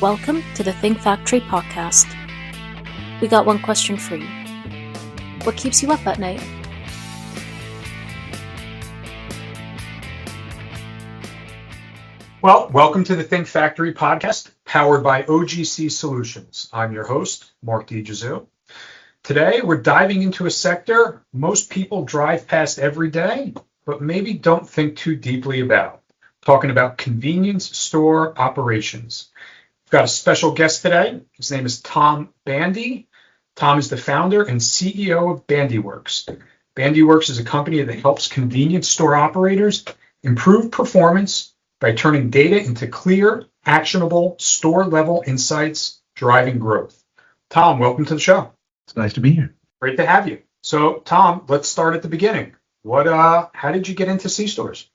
Welcome to the Think Factory podcast. We got one question for you. What keeps you up at night? Well, welcome to the Think Factory podcast, powered by OGC Solutions. I'm your host, Mark DiGizu. Today, we're diving into a sector most people drive past every day, but maybe don't think too deeply about. Talking about convenience store operations. We've got a special guest today. His name is Tom Bandy. Tom is the founder and CEO of BandyWorks. BandyWorks is a company that helps convenience store operators improve performance by turning data into clear, actionable, store-level insights, driving growth. Tom, welcome to the show. It's nice to be here. Great to have you. So, Tom, let's start at the beginning. How did you get into C-stores?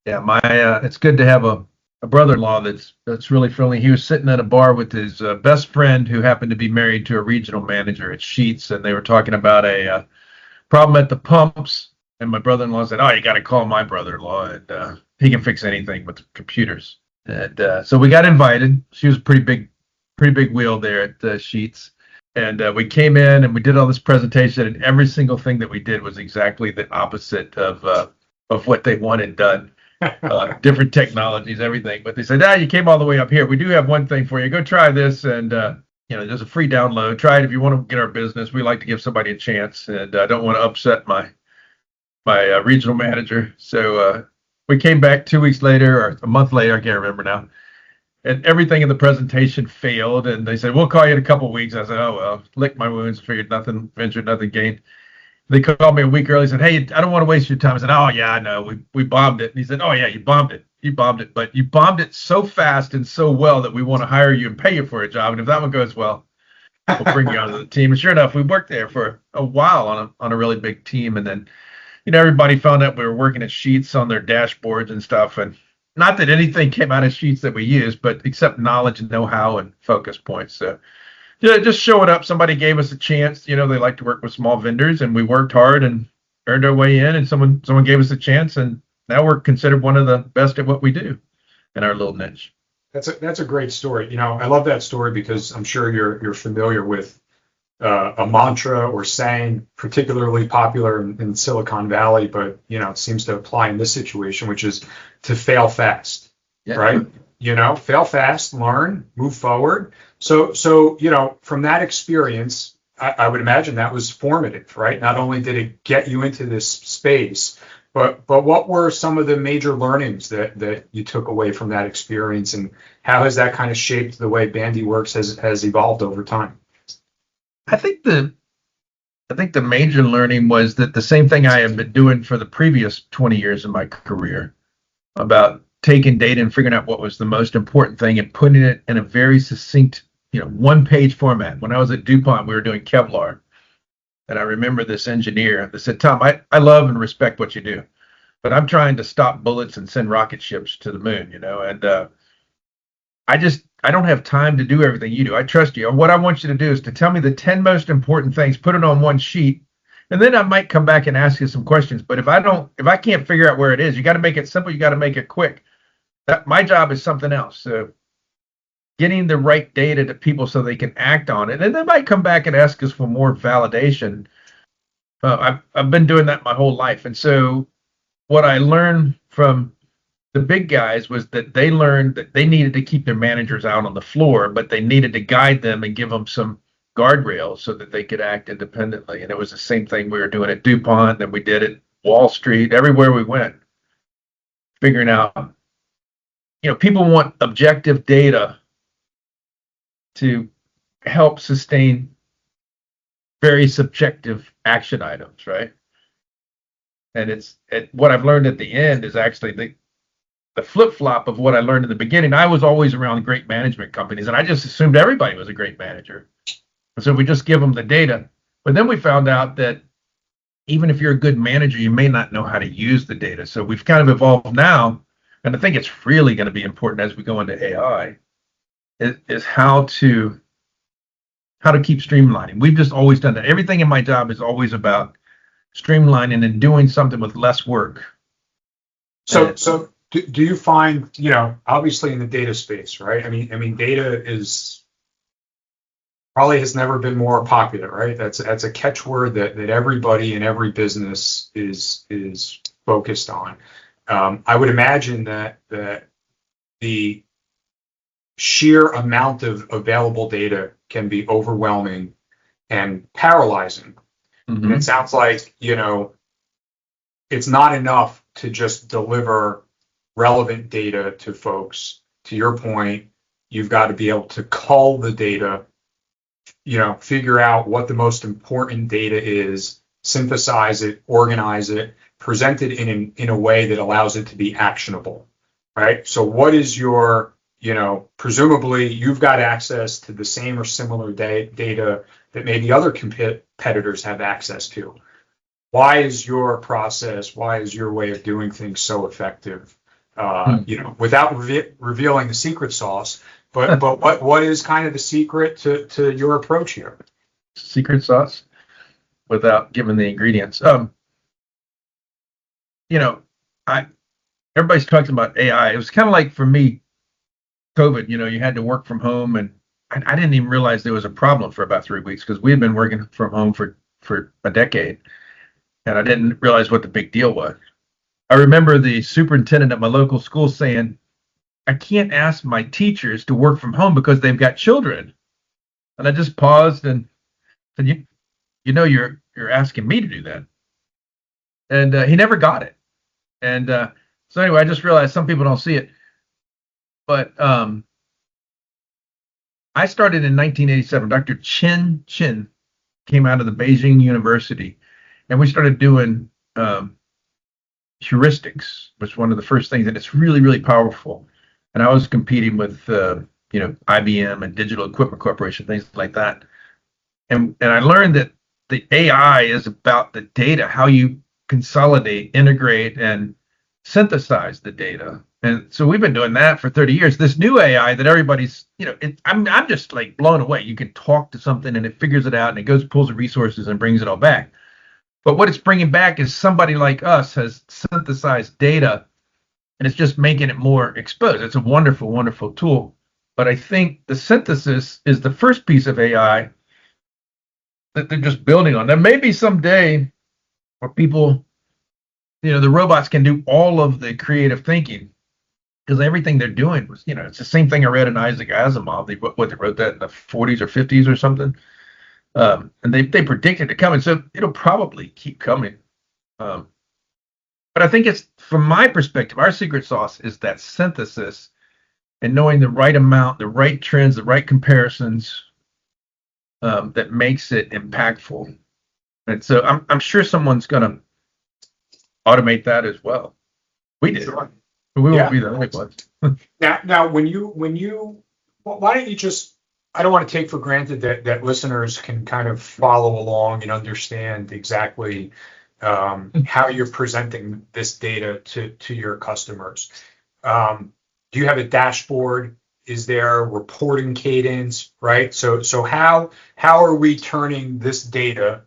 Yeah, it's good to have a brother-in-law that's really friendly. He was sitting at a bar with his best friend who happened to be married to a regional manager at Sheetz, and they were talking about a problem at the pumps. And my brother-in-law said, "Oh, you got to call my brother-in-law, and he can fix anything with computers." And so we got invited. She was a pretty big wheel there at Sheetz. And we came in and we did all this presentation, and every single thing that we did was exactly the opposite of what they wanted done. Different technologies, everything. But they said, you came all the way up here. We do have one thing for you. Go try this, and there's a free download. Try it if you want to get our business. We like to give somebody a chance, and I don't want to upset my regional manager. So we came back 2 weeks later, or a month later, I can't remember now. And everything in the presentation failed, and they said, "We'll call you in a couple of weeks." I said, "Oh, well," licked my wounds, figured nothing ventured, nothing gained. They called me a week early, said, "Hey, I don't want to waste your time." I said, "Oh, yeah, I know. We bombed it." And he said, "Oh, yeah, you bombed it. You bombed it. But you bombed it so fast and so well that we want to hire you and pay you for a job. And if that one goes well, we'll bring you onto the team." And sure enough, we worked there for a while on a really big team. And then, everybody found out we were working at Sheetz on their dashboards and stuff. And not that anything came out of Sheetz that we used, but except knowledge and know-how and focus points. So just showing up, somebody gave us a chance. They like to work with small vendors, and we worked hard and earned our way in, and someone gave us a chance, and now we're considered one of the best at what we do in our little niche. That's a great story. I love that story because I'm sure you're familiar with a mantra or saying particularly popular in Silicon Valley, but it seems to apply in this situation, which is to fail fast, right? Fail fast, learn, move forward. So from that experience, I would imagine that was formative, right? Not only did it get you into this space, but what were some of the major learnings that you took away from that experience, and how has that kind of shaped the way BandyWorks has evolved over time? I think the major learning was that the same thing I had been doing for the previous 20 years of my career, about taking data and figuring out what was the most important thing and putting it in a very succinct, one-page format. When I was at DuPont, we were doing Kevlar. And I remember this engineer that said, "Tom, I love and respect what you do, but I'm trying to stop bullets and send rocket ships to the moon, and I don't have time to do everything you do. I trust you. And what I want you to do is to tell me the 10 most important things, put it on one sheet, and then I might come back and ask you some questions. But if I can't figure out where it is, you got to make it simple. You got to make it quick. My job is something else. So getting the right data to people so they can act on it. And they might come back and ask us for more validation. I've been doing that my whole life. And so what I learned from the big guys was that they learned that they needed to keep their managers out on the floor, but they needed to guide them and give them some guardrails so that they could act independently. And it was the same thing we were doing at DuPont, and we did it Wall Street, everywhere we went, figuring out, people want objective data to help sustain very subjective action items, right? And what I've learned at the end is actually the flip-flop of what I learned in the beginning. I was always around great management companies, and I just assumed everybody was a great manager. And so we just give them the data. But then we found out that even if you're a good manager, you may not know how to use the data. So we've kind of evolved now, and I think it's really going to be important as we go into AI, is how to keep streamlining. We've just always done that. Everything in my job is always about streamlining and doing something with less work. So do you find, obviously in the data space, right? I mean, data is probably has never been more popular, right? That's a catchword that everybody in every business is focused on. I would imagine that the sheer amount of available data can be overwhelming and paralyzing. And it sounds like, it's not enough to just deliver relevant data to folks. To your point, you've got to be able to cull the data, figure out what the most important data is, synthesize it, organize it, present it in a way that allows it to be actionable, right? So what is your, presumably you've got access to the same or similar data that maybe other competitors have access to. Why is your process, why is your way of doing things so effective? Without revealing the secret sauce, but what is kind of the secret to your approach here? Secret sauce, without giving the ingredients. Everybody's talking about AI. It was kind of like for me, COVID. You had to work from home, and I didn't even realize there was a problem for about 3 weeks because we had been working from home for a decade, and I didn't realize what the big deal was. I remember the superintendent at my local school saying, I can't ask my teachers to work from home because they've got children. And I just paused and said, you're asking me to do that. And he never got it. And so anyway, I just realized some people don't see it. But I started in 1987. Dr. Chen came out of the Beijing University, and we started doing heuristics, was one of the first things, and it's really, really powerful. And I was competing with, IBM and Digital Equipment Corporation, things like that. And I learned that the AI is about the data, how you consolidate, integrate, and synthesize the data. And so we've been doing that for 30 years. This new AI that everybody's, I'm just like blown away. You can talk to something and it figures it out and it goes, pulls the resources and brings it all back. But what it's bringing back is somebody like us has synthesized data, and it's just making it more exposed. It's a wonderful, wonderful tool. But I think the synthesis is the first piece of AI that they're just building on. There may be some day where people, the robots can do all of the creative thinking, because everything they're doing was, it's the same thing I read in Isaac Asimov. They wrote that in the 40s or 50s or something. And they predicted it coming, so it'll probably keep coming. But I think it's, from my perspective, our secret sauce is that synthesis and knowing the right amount, the right trends, the right comparisons that makes it impactful. And so I'm sure someone's going to automate that as well. We did. Sure. We won't be the only ones. Now, why don't you just, I don't want to take for granted that listeners can kind of follow along and understand exactly how you're presenting this data to your customers. Do you have a dashboard? Is there a reporting cadence, right? So how are we turning this data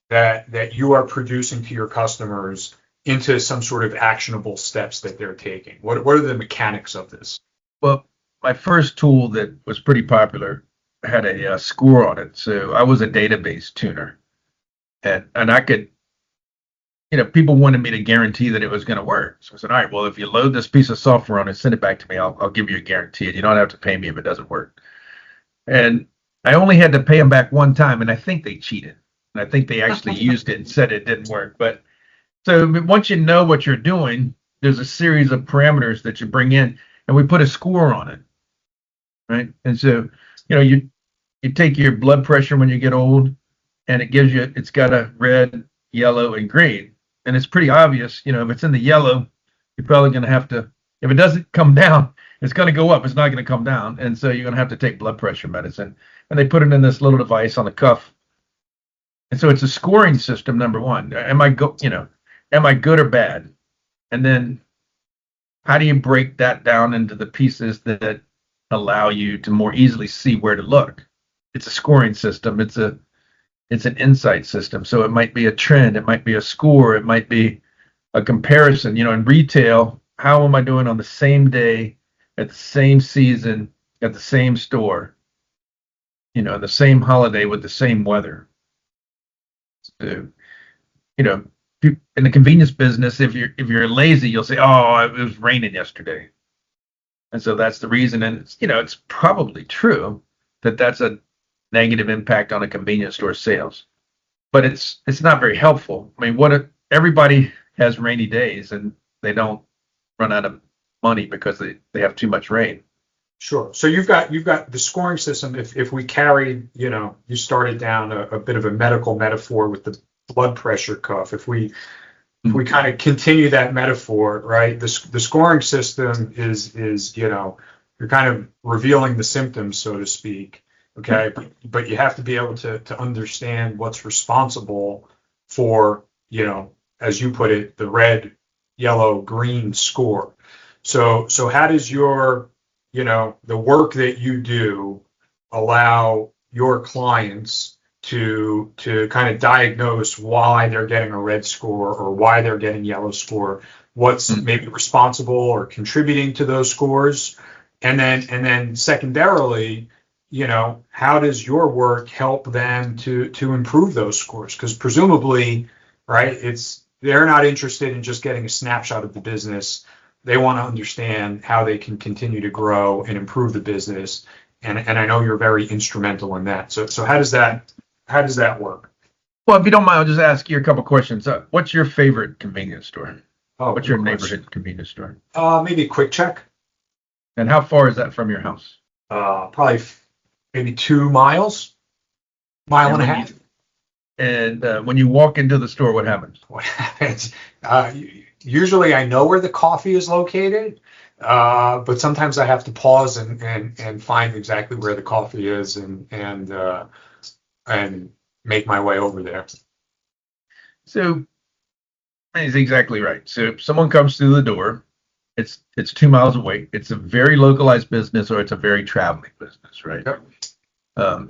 that you are producing to your customers into some sort of actionable steps that they're taking? What are the mechanics of this? Well, my first tool that was pretty popular had a score on it. So I was a database tuner, and I could, people wanted me to guarantee that it was going to work. So I said, all right, well, if you load this piece of software on it, send it back to me, I'll give you a guarantee. You don't have to pay me if it doesn't work. And I only had to pay them back one time, and I think they cheated. And I think they actually used it and said it didn't work. But so once you know what you're doing, there's a series of parameters that you bring in, and we put a score on it, right? And so, you take your blood pressure when you get old, and it's got a red, yellow, and green. And it's pretty obvious, if it's in the yellow, you're probably going to have to, if it doesn't come down, it's going to go up. It's not going to come down. And so you're going to have to take blood pressure medicine. And they put it in this little device on the cuff. And so it's a scoring system, number one. Am I good or bad? And then how do you break that down into the pieces that allow you to more easily see where to look? It's a scoring system. It's an insight system. So it might be a trend, it might be a score, it might be a comparison. In retail, how am I doing on the same day, at the same season, at the same store, the same holiday with the same weather. So, in the convenience business, if you're lazy, you'll say, "Oh, it was raining yesterday," and so that's the reason. And it's probably true that that's a negative impact on a convenience store sales, but it's not very helpful. I mean, what if everybody has rainy days and they don't run out of money because they have too much rain? Sure. So you've got the scoring system. If we carried, you started down a bit of a medical metaphor with the blood pressure cuff. If we kind of continue that metaphor, right? The scoring system is you're kind of revealing the symptoms, so to speak. Okay, but you have to be able to understand what's responsible for, as you put it, the red, yellow, green score. So how does your the work that you do allow your clients to kind of diagnose why they're getting a red score or why they're getting yellow score, what's maybe responsible or contributing to those scores, and then secondarily, how does your work help them to improve those scores? Because presumably, right, they're not interested in just getting a snapshot of the business. They want to understand how they can continue to grow and improve the business. And I know you're very instrumental in that. So how does that work? Well, if you don't mind, I'll just ask you a couple questions. What's your favorite convenience store? Oh, what's your neighborhood convenience store? Maybe Quick Check. And how far is that from your house? Probably maybe 2 miles, mile and a half. And when you walk into the store, what happens? What happens? Usually I know where the coffee is located, but sometimes I have to pause and find exactly where the coffee is and make my way over there. So he's exactly right. So if someone comes through the door, it's 2 miles away. It's a very localized business, or it's a very traveling business, right? Yep.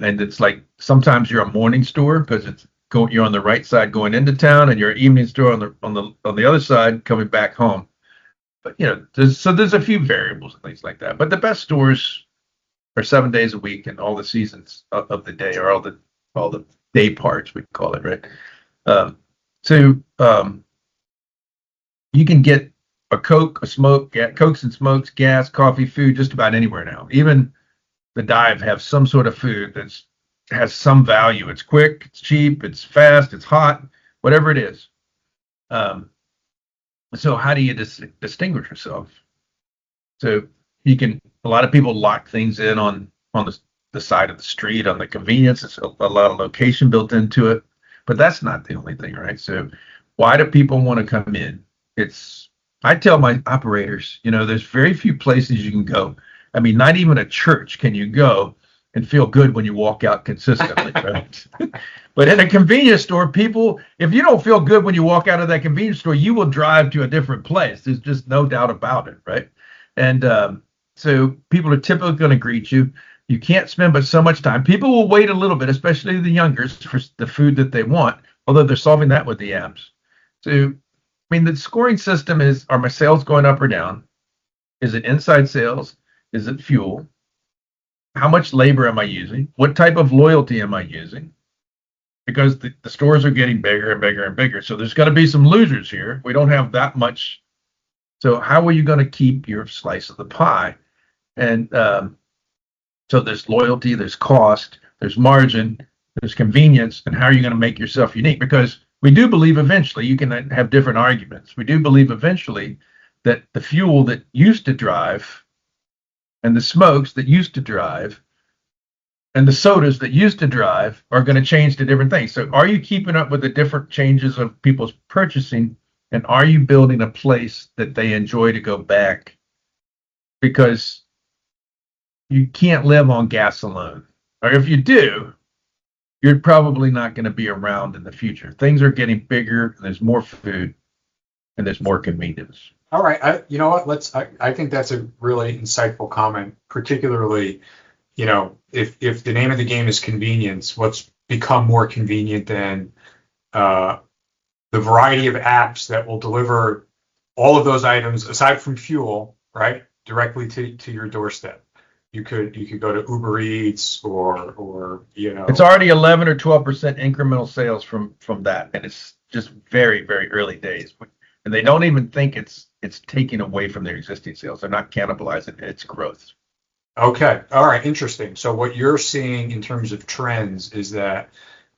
And it's like sometimes you're a morning store because you're on the right side going into town, and you're an evening store on the other side coming back home. But there's a few variables and things like that. But the best stores are 7 days a week and all the seasons of the day, or all the day parts, we call it, right? So you can get a Coke, Cokes and smokes, gas, coffee, food, just about anywhere now. Even the dive have some sort of food that has some value. It's quick, it's cheap, it's fast, it's hot, whatever it is. So how do you distinguish yourself? So a lot of people lock things in on the side of the street, on the convenience. It's a lot of location built into it, but that's not the only thing, right? So why do people want to come in? I tell my operators, there's very few places you can go. I mean, not even a church can you go and feel good when you walk out consistently, right? But in a convenience store, if you don't feel good when you walk out of that convenience store, you will drive to a different place. There's just no doubt about it, right? And so people are typically going to greet you. You can't spend but so much time. People will wait a little bit, especially the youngers, for the food that they want, although they're solving that with the apps. So, I mean, the scoring system are my sales going up or down? Is it inside sales? Is it fuel? How much labor am I using? What type of loyalty am I using? Because the stores are getting bigger and bigger and bigger. So there's going to be some losers here. We don't have that much. So how are you going to keep your slice of the pie? And so there's loyalty, there's cost, there's margin, there's convenience, and how are you going to make yourself unique? Because we do believe eventually, you can have different arguments. We do believe eventually that the fuel that used to drive, and the smokes that used to drive, and the sodas that used to drive are going to change to different things. So are you keeping up with the different changes of people's purchasing, and are you building a place that they enjoy to go back? Because you can't live on gas alone. Or if you do, you're probably not going to be around in the future. Things are getting bigger, and there's more food, and there's more convenience. All right. You know what? I think that's a really insightful comment, particularly, if the name of the game is convenience, what's become more convenient than the variety of apps that will deliver all of those items, aside from fuel, right, directly to your doorstep. You could go to Uber Eats or It's already 11 or 12% incremental sales from that, and it's just very, very early days. And they don't even think it's taking away from their existing sales. They're not cannibalizing its growth. Okay. All right. Interesting. So what you're seeing in terms of trends is that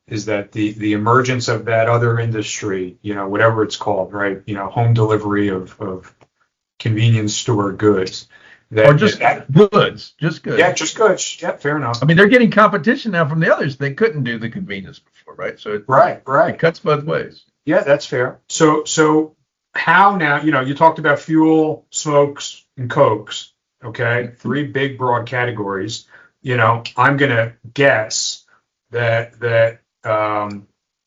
the emergence of that other industry, whatever it's called, right? Home delivery of convenience store goods. Or just goods. Just goods. Yeah, just goods. Yeah, fair enough. I mean, they're getting competition now from the others. They couldn't do the convenience before, right? So right. It cuts both ways. Yeah, that's fair. So how now, you talked about fuel, smokes, and cokes. Okay, 3 big broad categories. I'm gonna guess that the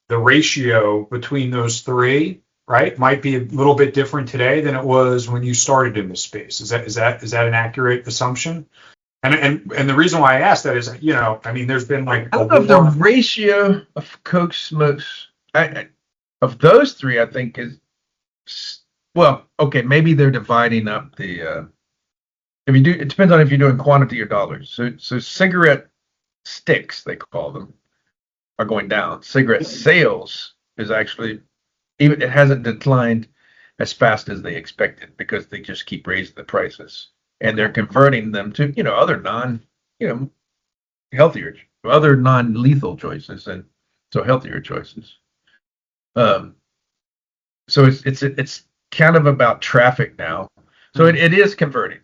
ratio between those 3, right, might be a little bit different today than it was when you started in this space. Is that an accurate assumption? And the reason why I asked that is, I mean, there's been like I don't know if the ratio of coke, smokes, of those 3, I think is, well, okay, maybe they're dividing up the. If you do, it depends on if you're doing quantity or dollars. So cigarette sticks, they call them, are going down. Cigarette sales is actually, even it hasn't declined as fast as they expected because they just keep raising the prices, and they're converting them to other healthier, other non-lethal choices, and so healthier choices. So it's kind of about traffic now. So it is converting.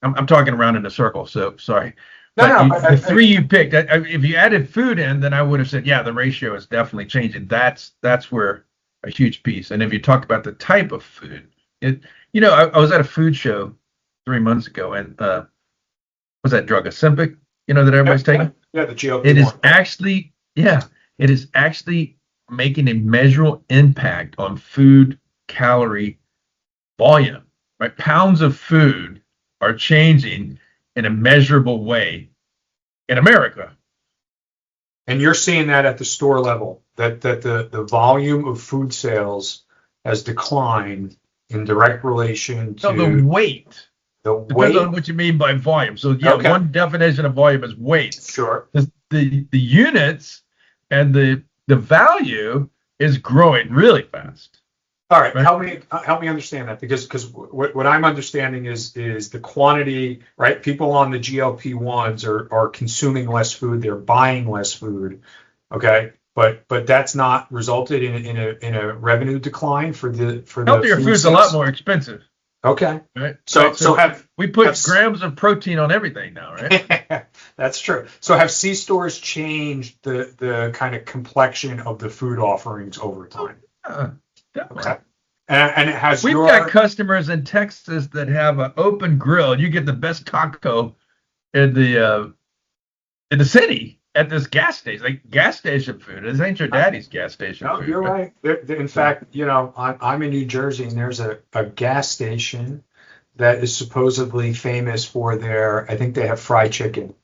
I'm talking around in a circle, so sorry. The 3 you picked, if you added food in, then I would have said, yeah, the ratio is definitely changing. That's where a huge piece. And if you talk about the type of food, I was at a food show 3 months ago, and was that drug Ozempic, that everybody's taking? Yeah, the GLP-1. It is actually making a measurable impact on food calorie volume, right? Pounds of food are changing in a measurable way in America. And you're seeing that at the store level, that the volume of food sales has declined in direct relation to the weight. Depends on what you mean by volume. So okay. One definition of volume is weight. Sure. The units and the value is growing really fast. All right, help me understand that, because what I'm understanding is the quantity, right? People on the GLP-1s are consuming less food, they're buying less food, okay? But that's not resulted in a revenue decline for the healthier food's a lot more expensive. Okay. Right. So have we put grams of protein on everything now, right? That's true. So have C stores changed the kind of complexion of the food offerings over time? Definitely. Okay. And it has We've got customers in Texas that have an open grill. You get the best taco in the city at this gas station, like gas station food. This ain't your daddy's gas station food. You're right. In fact, I'm in New Jersey, and there's a gas station that is supposedly famous for I think they have fried chicken.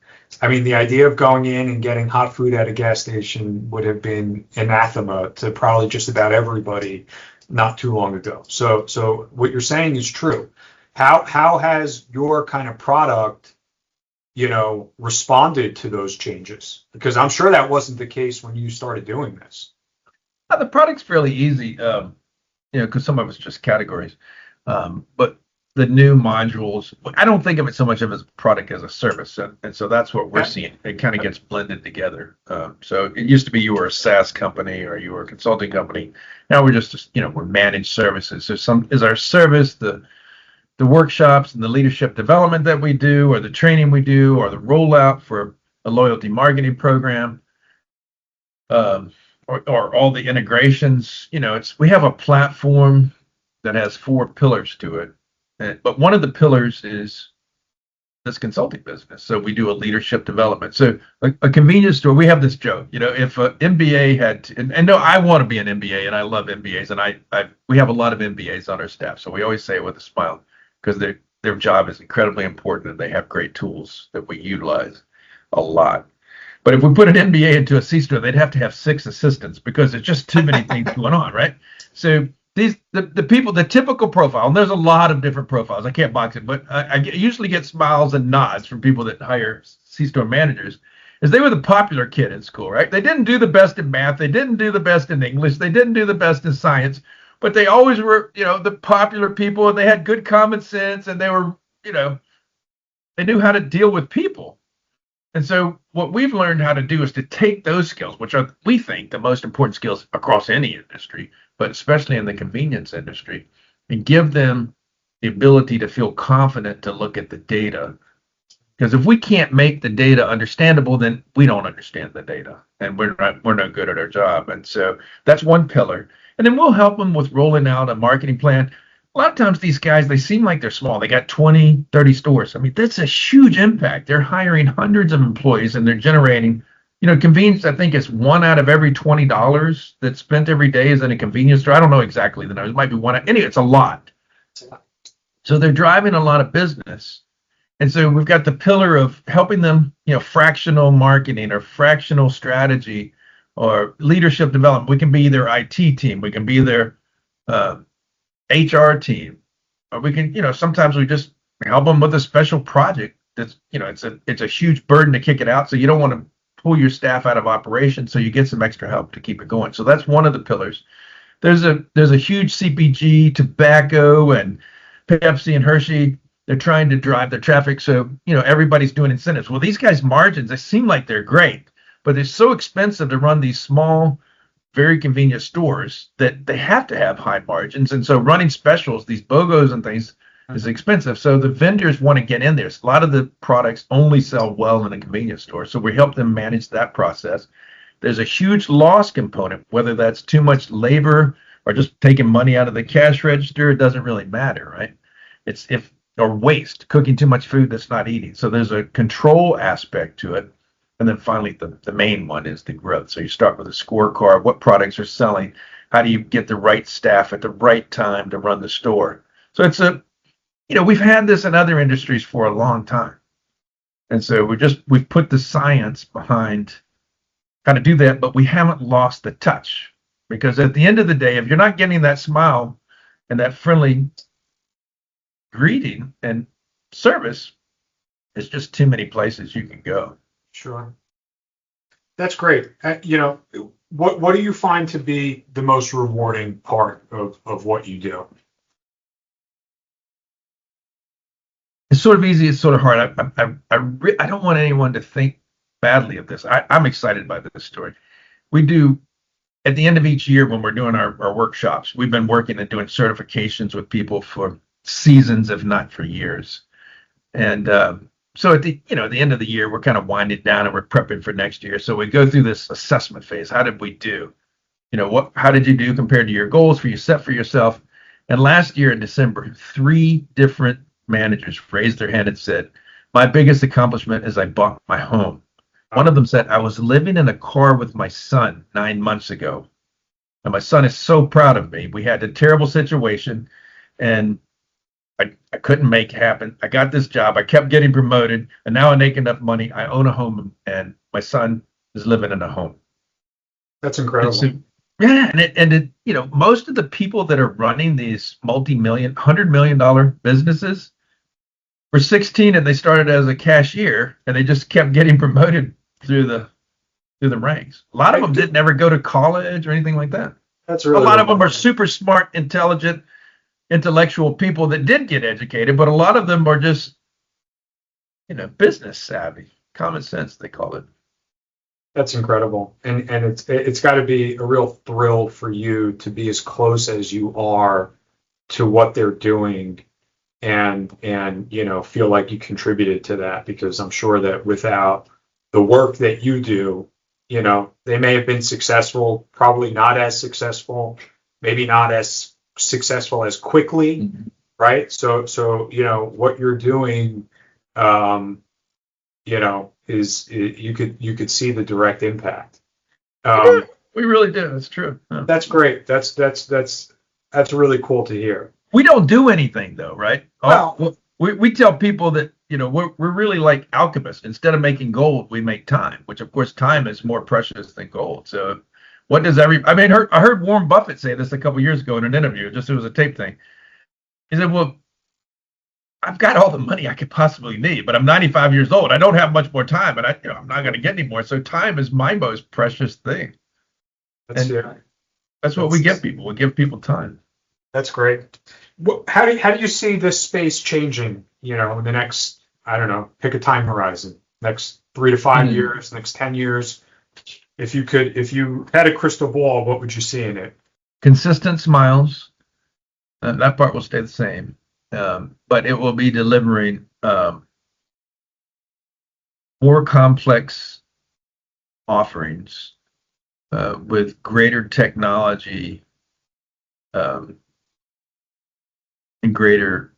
I mean, the idea of going in and getting hot food at a gas station would have been anathema to probably just about everybody not too long ago. So what you're saying is true. How has your kind of product, responded to those changes? Because I'm sure that wasn't the case when you started doing this. The product's fairly easy, because some of it's just categories. But the new modules, I don't think of it so much of as a product as a service. And so that's what we're seeing. It kind of gets blended together. So it used to be you were a SaaS company or you were a consulting company. Now we're just, we're managed services. So some is our service, the workshops and the leadership development that we do, or the training we do, or the rollout for a loyalty marketing program, or all the integrations. We have a platform that has 4 pillars to it. But one of the pillars is this consulting business. So we do a leadership development. So a convenience store, we have this joke, if an MBA had, and no, I want to be an MBA, and I love MBAs, and we have a lot of MBAs on our staff. So we always say it with a smile, because their job is incredibly important, and they have great tools that we utilize a lot. But if we put an MBA into a C store, they'd have to have 6 assistants, because there's just too many things going on, right? So the people, the typical profile, and there's a lot of different profiles. I can't box it, but I usually get smiles and nods from people that hire C-store managers, is they were the popular kid in school, right? They didn't do the best in math, they didn't do the best in English, they didn't do the best in science, but they always were, the popular people, and they had good common sense, and they were, they knew how to deal with people. And so what we've learned how to do is to take those skills, which are, we think, the most important skills across any industry, but especially in the convenience industry, and give them the ability to feel confident to look at the data. Because if we can't make the data understandable, then we don't understand the data, and we're no good at our job. And so that's one pillar. And then we'll help them with rolling out a marketing plan. A lot of times these guys, they seem like they're small. They got 20, 30 stores. I mean, that's a huge impact. They're hiring hundreds of employees, and they're generating, convenience, I think it's 1 out of every $20 that's spent every day is in a convenience store. I don't know exactly the numbers. It might be one. Anyway, it's a lot. So they're driving a lot of business. And so we've got the pillar of helping them, fractional marketing or fractional strategy or leadership development. We can be their IT team. We can be their HR team, or we can, sometimes we just help them with a special project that's, it's a huge burden to kick it out. So you don't want to pull your staff out of operation. So you get some extra help to keep it going. So that's one of the pillars. There's a huge CPG, tobacco, and Pepsi and Hershey. They're trying to drive the traffic. So, everybody's doing incentives. Well, these guys' margins, they seem like they're great, but they're so expensive to run these small, very convenient stores that they have to have high margins. And so running specials, these BOGOs and things, is expensive. So the vendors want to get in there. So a lot of the products only sell well in a convenience store. So we help them manage that process. There's a huge loss component, whether that's too much labor or just taking money out of the cash register. It doesn't really matter, right? Or waste, cooking too much food that's not eating. So there's a control aspect to it. And then finally, the main one is the growth. So you start with a scorecard. What products are selling? How do you get the right staff at the right time to run the store? So it's we've had this in other industries for a long time. And so we've put the science behind how to do that, but we haven't lost the touch. Because at the end of the day, if you're not getting that smile and that friendly greeting and service, there's just too many places you can go. Sure. That's great. What do you find to be the most rewarding part of what you do? It's sort of easy. It's sort of hard. I don't want anyone to think badly of this. I'm excited by this story. We do, at the end of each year when we're doing our workshops, we've been working and doing certifications with people for seasons, if not for years. And so at the end of the year, we're kind of winding down and we're prepping for next year. So we go through this assessment phase. How did we do? How did you do compared to your goals for you set for yourself? And last year in December, 3 different managers raised their hand and said, my biggest accomplishment is I bought my home. One of them said, I was living in a car with my son 9 months ago. And my son is so proud of me. We had a terrible situation and I couldn't make it happen. I got this job. I kept getting promoted, and now I make enough money. I own a home, and my son is living in a home. That's incredible. So, yeah, and most of the people that are running these multi-million, $100 million businesses were 16, and they started as a cashier, and they just kept getting promoted through the ranks. A lot of them didn't ever go to college or anything like that. That's really a lot of them are super smart, intelligent, intellectual people that did get educated, but a lot of them are just, business savvy, common sense, they call it. That's incredible. And it's got to be a real thrill for you to be as close as you are to what they're doing and feel like you contributed to that, because I'm sure that without the work that you do, they may have been successful, probably not as successful, maybe not as successful as quickly, right? So what you're doing, is you could see the direct impact. We really do. That's true. Yeah. That's great. That's really cool to hear. We don't do anything though, right? Well, we tell people that we're really like alchemists. Instead of making gold, we make time, which of course time is more precious than gold. So What does I mean, I heard Warren Buffett say this a couple years ago in an interview, just it was a tape thing. He said, well, I've got all the money I could possibly need, but I'm 95 years old. I don't have much more time, and I'm not going to get any more. So time is my most precious thing. That's That's what we give people. We give people time. That's great. How do you see this space changing? In the next, I don't know, pick a time horizon. Next 3 to 5 years, next 10 years. If you had a crystal ball, what would you see in it? Consistent smiles. That part will stay the same, but it will be delivering more complex offerings with greater technology and greater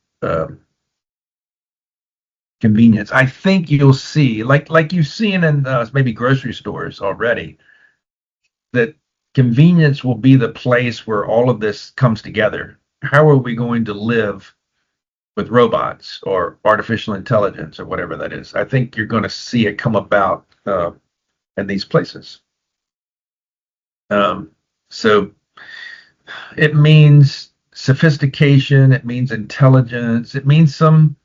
convenience. I think you'll see, like you've seen in maybe grocery stores already, that convenience will be the place where all of this comes together. How are we going to live with robots or artificial intelligence or whatever that is? I think you're going to see it come about in these places. So it means sophistication, it means intelligence, it means some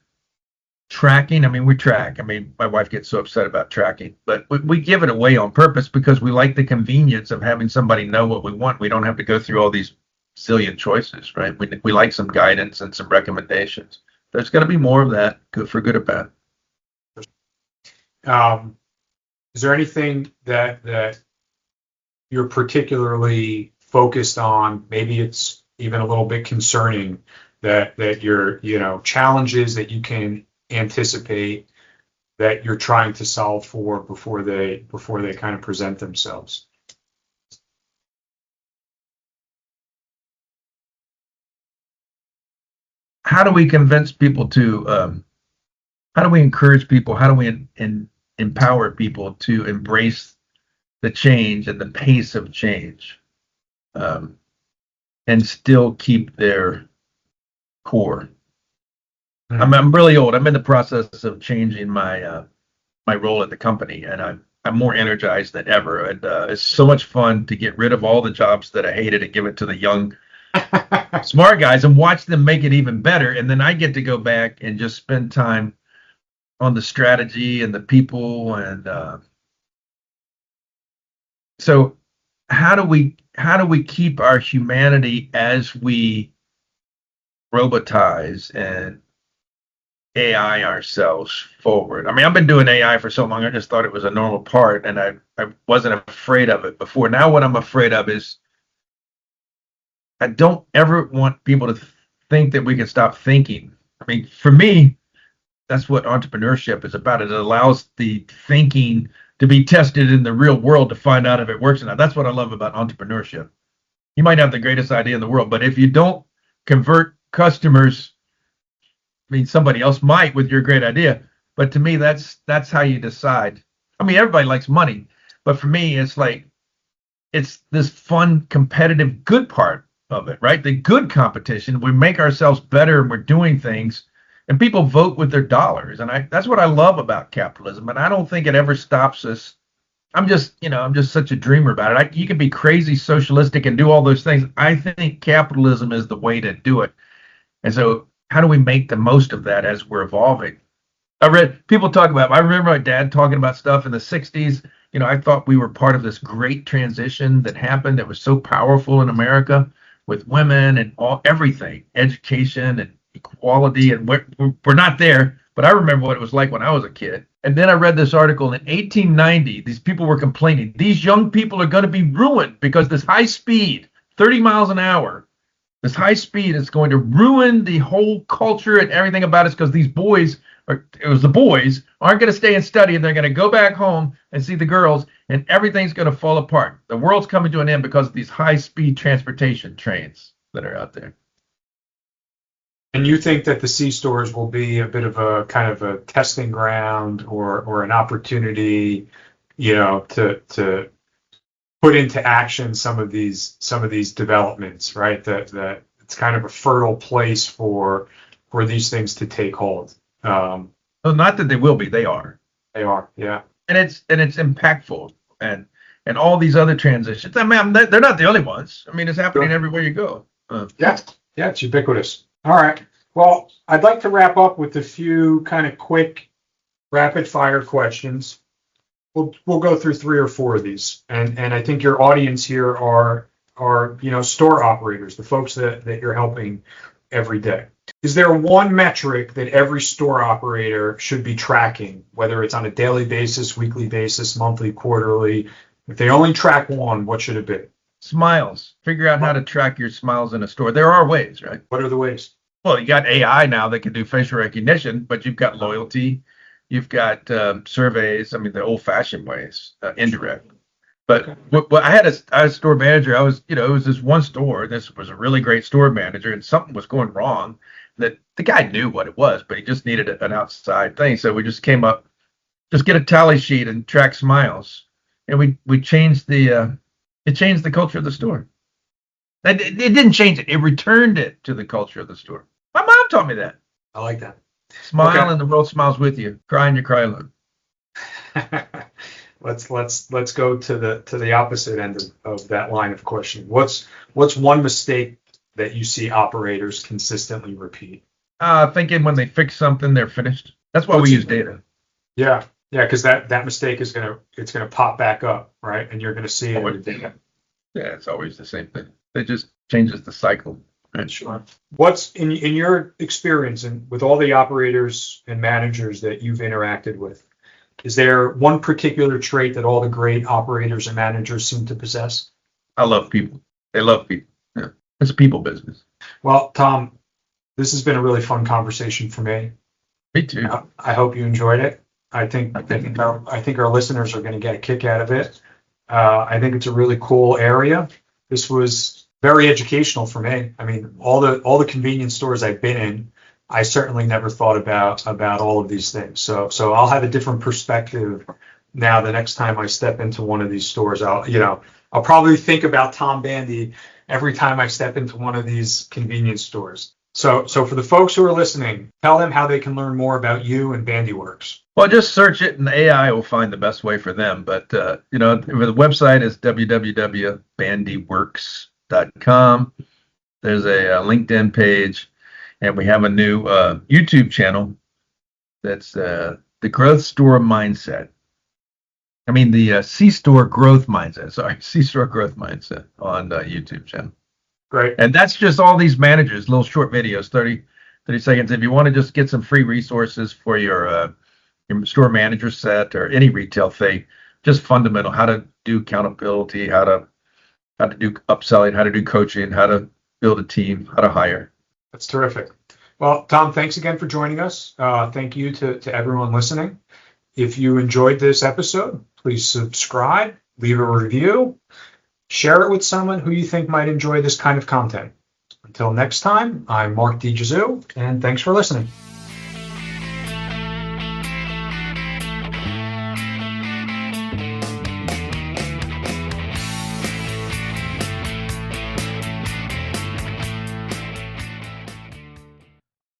tracking. I mean, we track. I mean, my wife gets so upset about tracking, but we give it away on purpose because we like the convenience of having somebody know what we want. We don't have to go through all these zillion choices, right? We like some guidance and some recommendations. There's going to be more of that, good for good or bad. Is there anything that you're particularly focused on? Maybe it's even a little bit concerning that you're, challenges that you can anticipate that you're trying to solve for before they kind of present themselves. How do we convince people to how do we encourage people, how do we empower people to embrace the change and the pace of change, and still keep their core? I'm really old. I'm in the process of changing my my role at the company, and I'm more energized than ever. And it's so much fun to get rid of all the jobs that I hated and give it to the young, smart guys and watch them make it even better. And then I get to go back and just spend time on the strategy and the people. And so how do we keep our humanity as we robotize and AI ourselves forward? I mean, I've been doing AI for so long, I just thought it was a normal part, and I wasn't afraid of it before. Now what I'm afraid of is I don't ever want people to think that we can stop thinking. I mean, for me, that's what entrepreneurship is about. It allows the thinking to be tested in the real world to find out if it works or not. That's what I love about entrepreneurship. You might have the greatest idea in the world, but if you don't convert customers, I mean, somebody else might with your great idea. But to me, that's how you decide. I mean, everybody likes money, but for me, it's this fun, competitive, good part of it, right? The good competition. We make ourselves better and we're doing things, and people vote with their dollars. And that's what I love about capitalism. And I don't think it ever stops us. I'm just such a dreamer about it. You can be crazy socialistic and do all those things. I think capitalism is the way to do it. And so how do we make the most of that as we're evolving? I remember my dad talking about stuff in the 60s. I thought we were part of this great transition that happened that was so powerful in America with women and everything, education and equality. And we're not there, but I remember what it was like when I was a kid. And then I read this article in 1890. These people were complaining. These young people are going to be ruined because this high speed, 30 miles an hour, this high speed is going to ruin the whole culture and everything about us because the boys aren't going to stay and study, and they're going to go back home and see the girls, and everything's going to fall apart. The world's coming to an end because of these high-speed transportation trains that are out there. And you think that the C-stores will be a bit of a kind of a testing ground or an opportunity, to put into action some of these developments, right? That it's kind of a fertile place for these things to take hold. Well, not that they will be, they are. They are, yeah. And it's impactful. And and all these other transitions. I mean, they're not the only ones. I mean, it's happening everywhere you go. Yeah, it's ubiquitous. All right. Well, I'd like to wrap up with a few kind of quick rapid fire questions. We'll go through 3 or 4 of these, and I think your audience here are store operators, the folks that you're helping every day. Is there one metric that every store operator should be tracking, whether it's on a daily basis, weekly basis, monthly, quarterly? If they only track one, what should it be? Smiles. Figure out how to track your smiles in a store. There are ways, right? What are the ways? Well, you got AI now that can do facial recognition, but you've got loyalty, you've got surveys. I mean, the old-fashioned ways, indirect. But I had a store manager. It was this one store. This was a really great store manager, and something was going wrong. That the guy knew what it was, but he just needed an outside thing. So we just came up, just get a tally sheet and track smiles, and we changed the culture of the store. It didn't change it. It returned it to the culture of the store. My mom taught me that. I like that. Smile and the world smiles with you. Cry and you cry alone. Let's go to the opposite end of that line of questioning. What's one mistake that you see operators consistently repeat? Thinking when they fix something, they're finished. That's why we use data. Yeah, because that mistake is gonna pop back up, right? And you're gonna see it in the data. Yeah, it's always the same thing. It just changes the cycle. Right? Sure. What's in your experience and with all the operators and managers that you've interacted with, is there one particular trait that all the great operators and managers seem to possess? I love people. They love people. Yeah. It's a people business. Well, Tom, this has been a really fun conversation for me. Me too. I hope you enjoyed it. I think our listeners are going to get a kick out of it. I think it's a really cool area. This was very educational for me. I mean, all the convenience stores I've been in, I certainly never thought about all of these things. So I'll have a different perspective now. The next time I step into one of these stores, I'll probably think about Tom Bandy every time I step into one of these convenience stores. So for the folks who are listening, tell them how they can learn more about you and BandyWorks. Well, just search it and the AI will find the best way for them. But, the website is www.bandyworks.com. There's a LinkedIn page, and we have a new YouTube channel that's the Growth Store Mindset. I mean, the C-Store Growth Mindset. Sorry, C-Store Growth Mindset on YouTube channel. Great. And that's just all these managers, little short videos, 30 seconds. If you want to just get some free resources for your store manager set or any retail thing, just fundamental, how to do accountability, how to do upselling, how to do coaching, how to build a team, how to hire. That's terrific. Well, Tom, thanks again for joining us. Thank you to everyone listening. If you enjoyed this episode, please subscribe, leave a review, share it with someone who you think might enjoy this kind of content. Until next time, I'm Mark DiGesu, and thanks for listening.